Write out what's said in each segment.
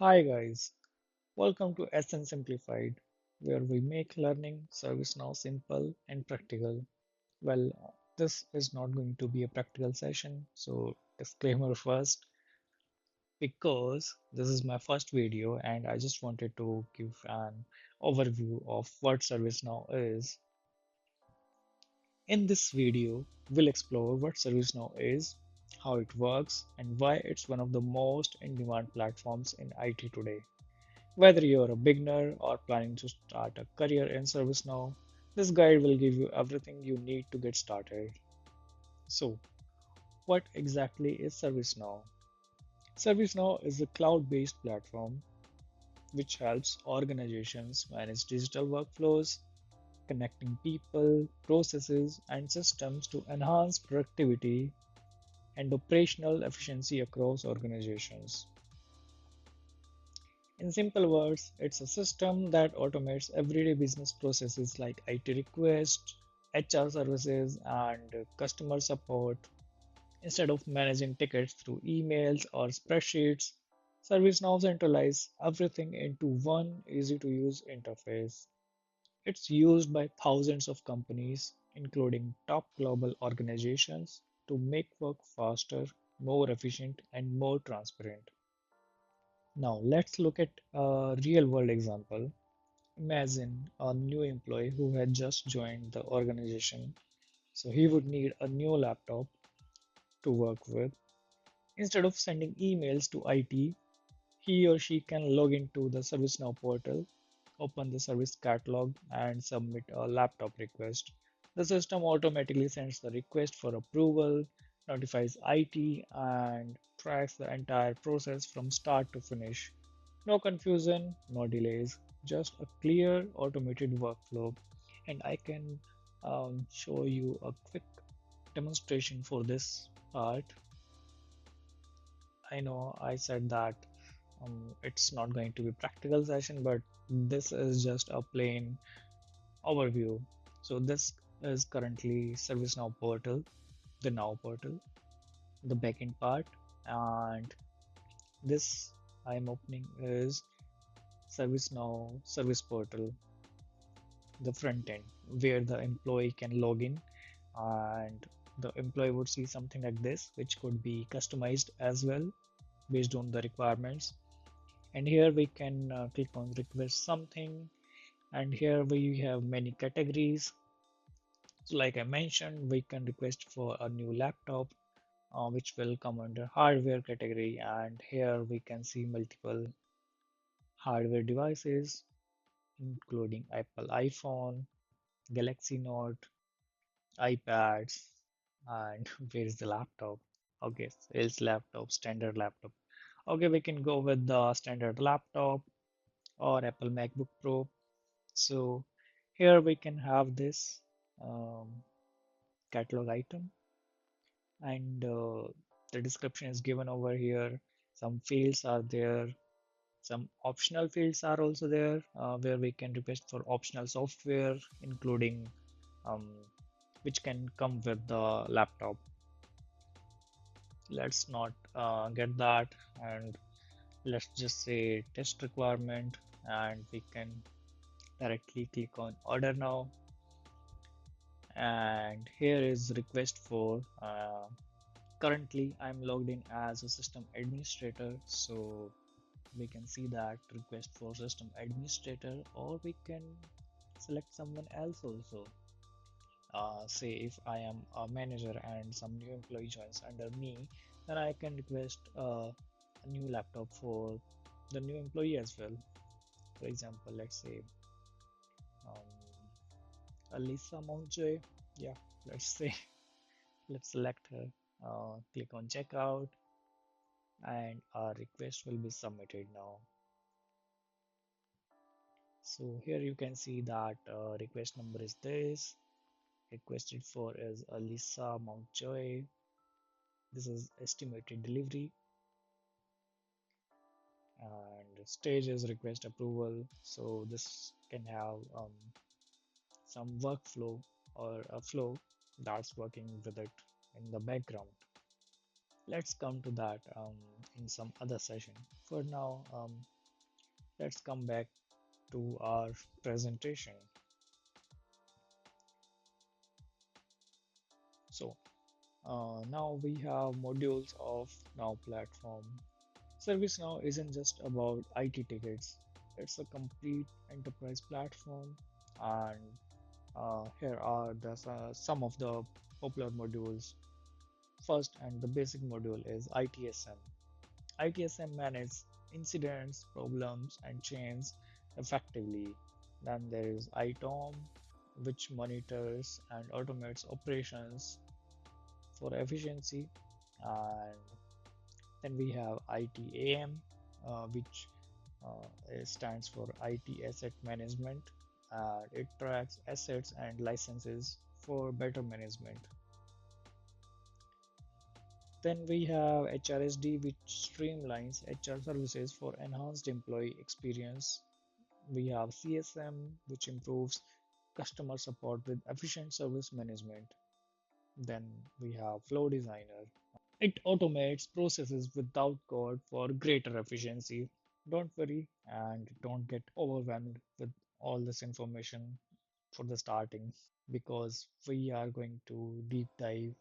Hi guys, welcome to SN Simplified, where we make learning ServiceNow simple and practical. This is not going to be a practical session, so disclaimer first, because this is my first video and I just wanted to give an overview of what ServiceNow is. In this video, we'll explore what ServiceNow is, how it works, and why it's one of the most in-demand platforms in IT today. Whether you're a beginner or planning to start a career in ServiceNow, this guide will give you everything you need to get started. So, what exactly is ServiceNow? ServiceNow is a cloud-based platform which helps organizations manage digital workflows, connecting people, processes, and systems to enhance productivity and operational efficiency across organizations. In simple words, it's a system that automates everyday business processes like IT requests, HR services, and customer support. Instead of managing tickets through emails or spreadsheets, ServiceNow centralizes everything into one easy to use interface. It's used by thousands of companies, including top global organizations, to make work faster, more efficient, and more transparent. Now, let's look at a real world example. Imagine a new employee who had just joined the organization, so he would need a new laptop to work with. Instead of sending emails to IT, he or she can log into the ServiceNow portal, open the service catalog, and submit a laptop request. The system automatically sends the request for approval, notifies IT, and tracks the entire process from start to finish. No confusion, no delays, just a clear automated workflow. And I can show you a quick demonstration for this part. I know I said that it's not going to be practical session, but this is just a plain overview. So this is currently ServiceNow portal, the Now portal, the backend part, and this I'm opening is ServiceNow service portal, the front end, where the employee can log in and the employee would see something like this, which could be customized as well based on the requirements. And here we can click on request something, and here we have many categories. So like I mentioned, we can request for a new laptop, which will come under hardware category, and here we can see multiple hardware devices including Apple iPhone, Galaxy Note, iPads, and where is the laptop? Okay, so it's laptop, standard laptop. Okay, we can go with the standard laptop or Apple MacBook Pro. So here we can have this um, catalog item, and the description is given over here. Some fields are there, some optional fields are also there, where we can request for optional software, including um, which can come with the laptop. Let's not get that, and let's just say test requirement, and we can directly click on order now. And here is request for currently I'm logged in as a system administrator, so we can see that request for system administrator, or we can select someone else also. Say if I am a manager and some new employee joins under me, then I can request a new laptop for the new employee as well. For example, let's say Alisa Mountjoy. Yeah, let's say let's select her. Click on checkout, and our request will be submitted now. So here you can see that request number is this. Requested for is Alisa Mountjoy. This is estimated delivery, and stage is request approval. So this can have some workflow or a flow that's working with it in the background. Let's come to that in some other session. For now, let's come back to our presentation. So now we have modules of Now platform. ServiceNow isn't just about IT tickets. It's a complete enterprise platform, and here are some of the popular modules. First, and the basic module is ITSM. ITSM manages incidents, problems, and chains effectively. Then there is ITOM, which monitors and automates operations for efficiency. And then we have ITAM, which stands for IT Asset Management. It tracks assets and licenses for better management. Then we have HRSD, which streamlines HR services for enhanced employee experience. We have CSM, which improves customer support with efficient service management. Then we have Flow Designer. It automates processes without code for greater efficiency. Don't worry and don't get overwhelmed with all this information for the starting, because we are going to deep dive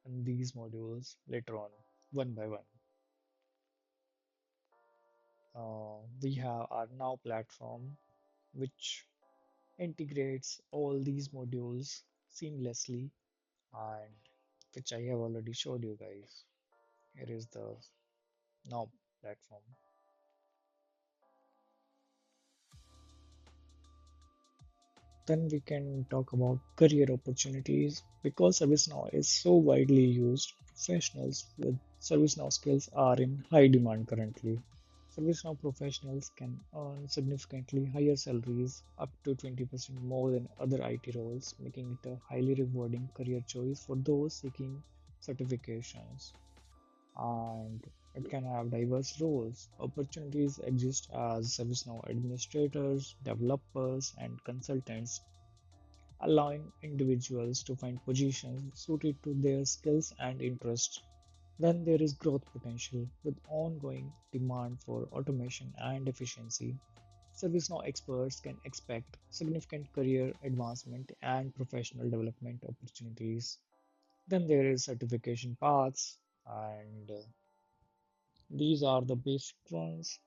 in these modules later on, one by one. We have our Now platform, which integrates all these modules seamlessly, and which I have already showed you guys. Here is the Now platform. Then we can talk about career opportunities. Because ServiceNow is so widely used, professionals with ServiceNow skills are in high demand currently. ServiceNow professionals can earn significantly higher salaries, up to 20% more than other IT roles, making it a highly rewarding career choice for those seeking certifications. And it can have diverse roles. Opportunities exist as ServiceNow administrators, developers, and consultants, allowing individuals to find positions suited to their skills and interests. Then there is growth potential. With ongoing demand for automation and efficiency, ServiceNow experts can expect significant career advancement and professional development opportunities. Then there is certification paths, and these are the basic ones: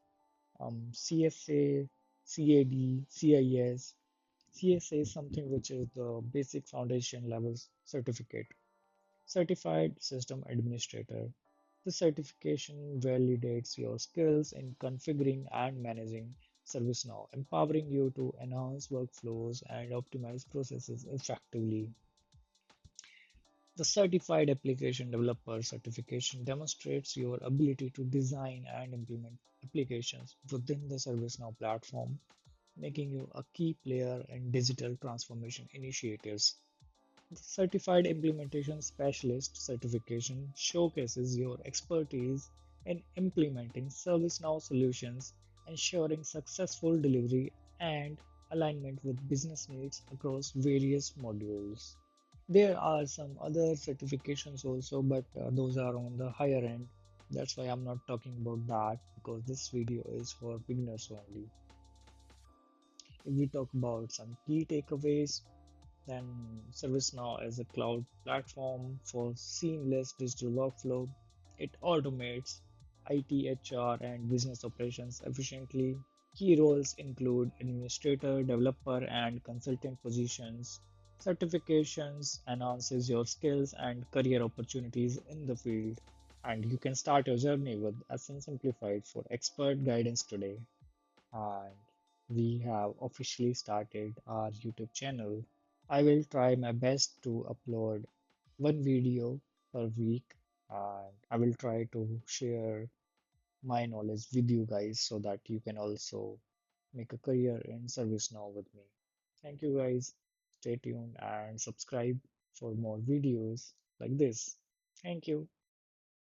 CSA, CAD, CIS. CSA is something which is the basic foundation level certificate. Certified System Administrator. The certification validates your skills in configuring and managing ServiceNow, empowering you to enhance workflows and optimize processes effectively. The Certified Application Developer certification demonstrates your ability to design and implement applications within the ServiceNow platform, making you a key player in digital transformation initiatives. The Certified Implementation Specialist certification showcases your expertise in implementing ServiceNow solutions, ensuring successful delivery and alignment with business needs across various modules. There are some other certifications also, but those are on the higher end. That's why I'm not talking about that, because this video is for beginners only. If we talk about some key takeaways, then ServiceNow is a cloud platform for seamless digital workflow. It automates IT, HR, and business operations efficiently. Key roles include administrator, developer, and consultant positions. Certifications enhances your skills and career opportunities in the field. And you can start your journey with SN Simplified for expert guidance today. And we have officially started our YouTube channel. I will try my best to upload one video per week, and I will try to share my knowledge with you guys so that you can also make a career in ServiceNow with me. Thank you guys. Stay tuned and subscribe for more videos like this. Thank you.